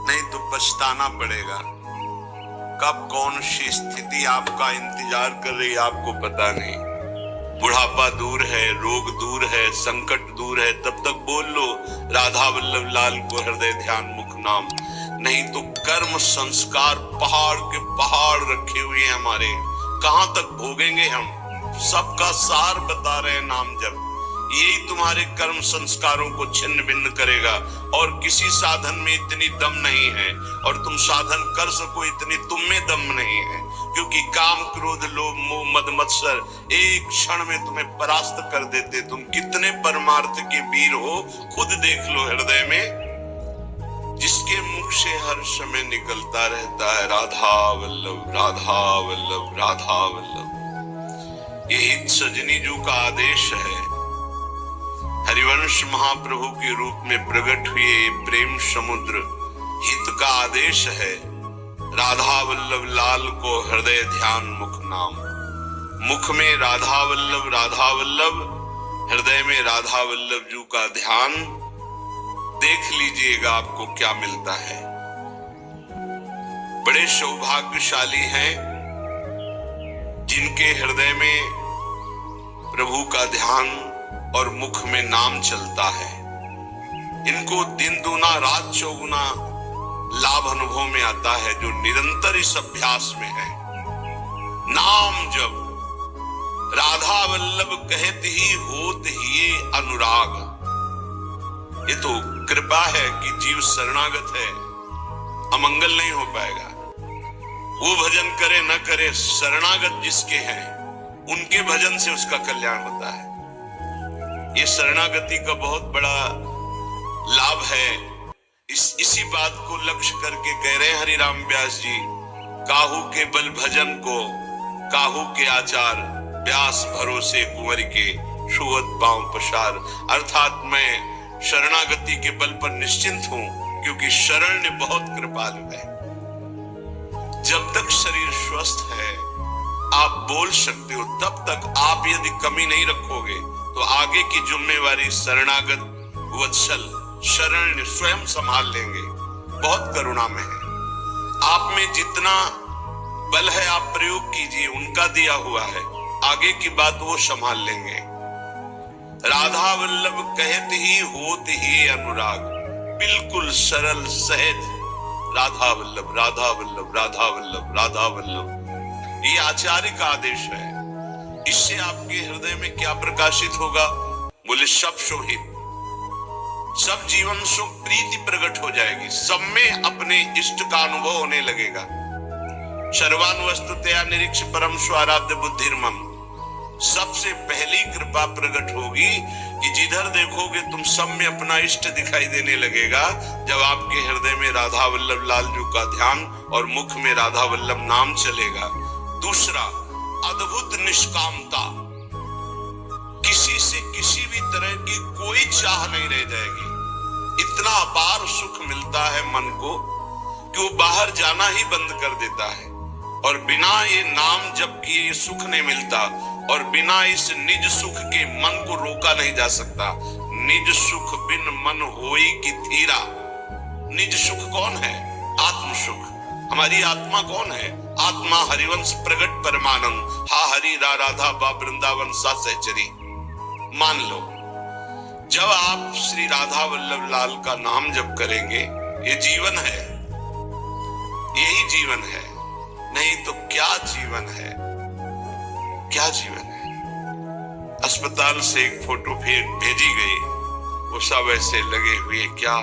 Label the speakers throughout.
Speaker 1: नहीं तो पछताना पड़ेगा। कब कौन सी स्थिति आपका इंतजार कर रही है आपको पता नहीं। बुढ़ापा दूर है, रोग दूर है, संकट दूर है, तब तक बोल लो राधा वल्लभ लाल को हृदय ध्यान मुख नाम। नहीं तो कर्म संस्कार पहाड़ के पहाड़ रखे हुए हैं हमारे, कहां तक भोगेंगे हम। सबका सार बता रहे हैं नाम जप, यही तुम्हारे कर्म संस्कारों को छिन्न भिन्न करेगा। और किसी साधन में इतनी दम नहीं है, और तुम साधन कर सको इतनी तुम में दम नहीं है, क्योंकि काम क्रोध लोभ मोह मद मत्सर एक क्षण में तुम्हें परास्त कर देते। तुम कितने परमार्थ के वीर हो खुद देख लो। हृदय में जिसके मुख से हर समय निकलता रहता है राधा वल्लभ राधा वल्लभ राधा वल्लभ। ये हित सजनी जी का आदेश है। हरिवंश महाप्रभु के रूप में प्रकट हुए प्रेम समुद्र हित का आदेश है। राधा वल्लभ लाल को हृदय ध्यान मुख नाम। मुख में राधा वल्लभ, हृदय में राधा वल्लभ जी का ध्यान। देख लीजिएगा आपको क्या मिलता है। बड़े सौभाग्यशाली हैं जिनके हृदय में प्रभु का ध्यान और मुख में नाम चलता है। इनको दिन दूना रात चौगुना लाभ अनुभव में आता है, जो निरंतर इस अभ्यास में है। नाम जब राधा वल्लभ कहत ही होत ही अनुराग। ये तो कृपा है कि जीव शरणागत है, अमंगल नहीं हो पाएगा। वो भजन करे न करे, शरणागत जिसके हैं उनके भजन से उसका कल्याण होता है। ये शरणागति का बहुत बड़ा लाभ है। इसी बात को लक्ष्य करके कह रहे हैं हरिराम व्यास जी, काहू के बल भजन को काहू के आचार, व्यास भरोसे कुंवर के छुअत पांव पसार। अर्थात मैं शरणागति के बल पर निश्चिंत हूं, क्योंकि शरण ने बहुत कृपालु है। जब तक शरीर स्वस्थ है आप बोल सकते हो, तब तक आप यदि कमी नहीं रखोगे तो आगे की जिम्मेवारी शरणागत वत्सल शरण स्वयं संभाल लेंगे। बहुत करुणा में है। आप में जितना बल है आप प्रयोग कीजिए, उनका दिया हुआ है, आगे की बात वो संभाल लेंगे। राधा वल्लभ कहत ही होत ही अनुराग। बिल्कुल सरल सहज राधा वल्लभ राधा वल्लभ राधा वल्लभ राधा वल्लभ। ये आचार्य का आदेश है। इससे आपके हृदय में क्या प्रकाशित होगा? बोले सब शोभित, सब जीवन सुख प्रीति प्रकट हो जाएगी, सब में अपने इष्ट का अनुभव होने लगेगा। सर्वानुवस्तुतया निरीक्ष परम स्वाराध्य बुद्धिर्मम। सबसे पहली कृपा प्रकट होगी कि जिधर देखोगे तुम सब में अपना इष्ट दिखाई देने लगेगा, जब आपके हृदय में राधा वल्लभ लाल जी का ध्यान और मुख में राधा वल्लभ नाम चलेगा। दूसरा, अद्भुत निष्कामता। किसी से किसी भी तरह की कोई चाह नहीं रह जाएगी। इतना अपार सुख मिलता है मन को कि वो बाहर जाना ही बंद कर देता है। और बिना ये नाम जप किए ये सुख नहीं मिलता, और बिना इस निज सुख के मन को रोका नहीं जा सकता। निज सुख बिन मन होई की थीरा। निज सुख कौन है? आत्म सुख। हमारी आत्मा कौन है? आत्मा हरिवंश प्रगट परमानंद। हा हरि रा राधा बा वृंदावन सा सहचरी। मान लो, जब आप श्री राधा वल्लभ लाल का नाम जप करेंगे, ये जीवन है, यही जीवन है। नहीं तो क्या जीवन है, क्या जीवन है। अस्पताल से एक फोटो भेजी गई, वो सब ऐसे लगे हुए, क्या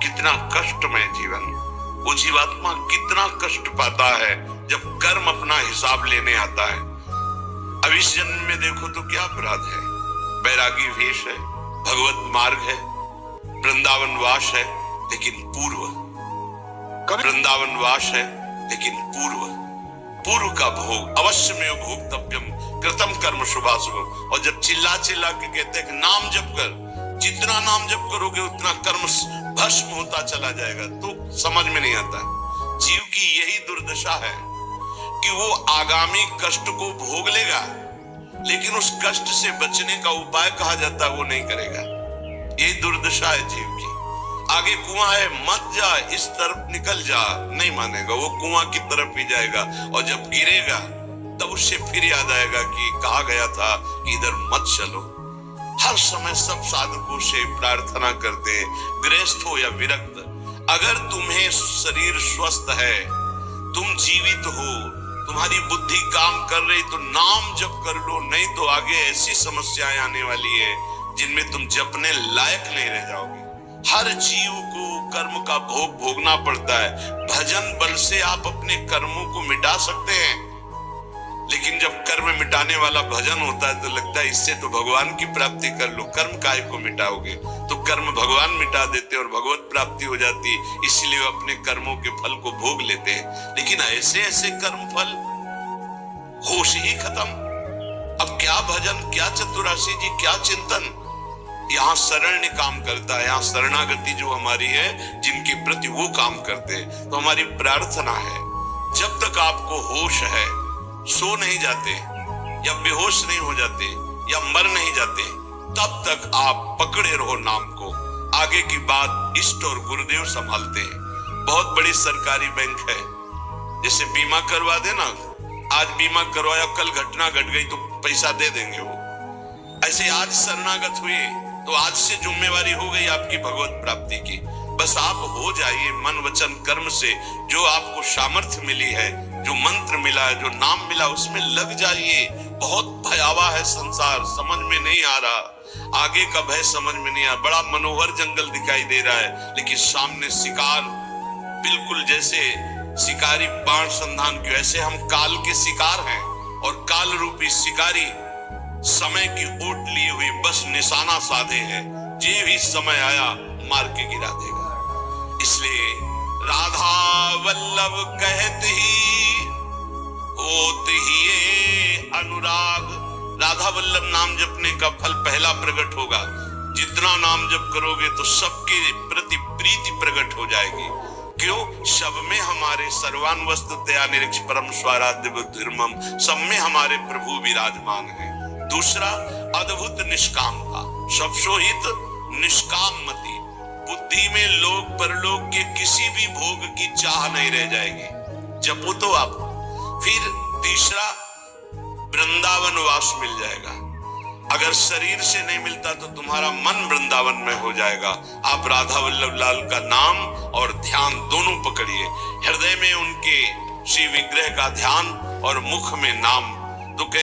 Speaker 1: कितना कष्टमय जीवन। वो जीवात्मा कितना कष्ट पाता है जब कर्म अपना हिसाब लेने आता है। अब इस जन्म में देखो तो क्या अपराध है। बैरागी वेश है, भगवत मार्ग है, वृंदावन वास है, लेकिन पूर्व वृंदावन वास है, लेकिन पूर्व का भोग अवश्य में भोक्तव्यम कृतम कर्म शुभाशुभ। और जब चिल्ला चिल्ला के कहते हैं नाम जप कर, जितना नाम जप करोगे उतना कर्म भस्म होता चला जाएगा, तो समझ में नहीं आता। जीव की यही दुर्दशा है कि वो आगामी कष्ट को भोग लेगा, लेकिन उस कष्ट से बचने का उपाय कहा जाता है वो नहीं करेगा। ये दुर्दशा है जीव की। आगे कुआं है, मत जा, इस तरफ निकल जा, नहीं मानेगा, वो कुआं की तरफ ही जाएगा। और जब गिरेगा तब उससे फिर याद आएगा कि कहा गया था कि इधर मत चलो। हर समय सब साधकों से प्रार्थना करते, गृहस्थ हो या विरक्त, अगर तुम्हें शरीर स्वस्थ है, तुम जीवित हो, तुम्हारी बुद्धि काम कर रही, तो नाम जप कर लो, नहीं तो आगे ऐसी समस्याएं आने वाली है जिनमें तुम जपने लायक नहीं रह जाओगे। हर जीव को कर्म का भोग भोगना पड़ता है। भजन बल से आप अपने कर्मों को मिटा सकते हैं, लेकिन जब कर्म मिटाने वाला भजन होता है तो लगता है इससे तो भगवान की प्राप्ति कर लो, कर्म काहे को मिटाओगे। तो कर्म भगवान मिटा देते और भगवत प्राप्ति हो जाती है, इसलिए वो अपने कर्मों के फल को भोग लेते हैं। लेकिन ऐसे ऐसे कर्म फल, होश ही खत्म। अब क्या भजन, क्या चतुराशी जी, क्या चिंतन। यहाँ शरण्य काम करता है, यहाँ शरणागति जो हमारी है, जिनके प्रति वो काम करते हैं। तो हमारी प्रार्थना है, जब तक आपको होश है, सो नहीं जाते या बेहोश नहीं हो जाते या मर नहीं जाते, तब तक आप पकड़े रहो नाम को। आगे की बात इष्ट और गुरुदेव संभालते हैं। बहुत बड़ी सरकारी बैंक है, जैसे बीमा करवा देना, आज बीमा करवाया, कल घटना घट गई तो पैसा दे देंगे वो। ऐसे आज शरणागत हुए तो आज से जिम्मेवारी हो गई आपकी भगवत प्राप्ति की। बस आप हो जाइए मन वचन कर्म से, जो आपको सामर्थ्य मिली है, जो मंत्र मिला है, जो नाम मिला, उसमें लग जाइए। बहुत भयावह है संसार, समझ में नहीं आ रहा, आगे का भय समझ में नहीं आ रहा। बड़ा मनोहर जंगल दिखाई दे रहा है, लेकिन सामने शिकार, बिल्कुल जैसे शिकारी बाण संधान के, वैसे हम काल के शिकार हैं और काल रूपी शिकारी समय की ओट लिए हुई बस निशाना साधे हैं। जे भी समय आया मार के गिरा देगा। इसलिए राधा वल्लभ कहत ही होत ही अनुराग। राधा वल्लभ नाम जपने का फल पहला प्रकट होगा। जितना नाम जप करोगे तो सबके प्रति प्रीति प्रकट हो जाएगी। क्यों? सब में हमारे सर्वान वस्तुतया निरीक्ष परम स्वाराध्य बुद्धिर्मम, सब में हमारे प्रभु विराजमान है। दूसरा, अद्भुत निष्कामता, सब सोहित निष्काम मति। बुद्धि में लोक परलोक के किसी भी भोग की चाह नहीं रह जाएगी, जपो तो आप। फिर तीसरा, वृंदावन वास मिल जाएगा। अगर शरीर से नहीं मिलता तो तुम्हारा मन वृंदावन में हो जाएगा। आप राधा वल्लभ लाल का नाम और ध्यान दोनों पकड़िए। हृदय में उनके श्री विग्रह का ध्यान और मुख में नाम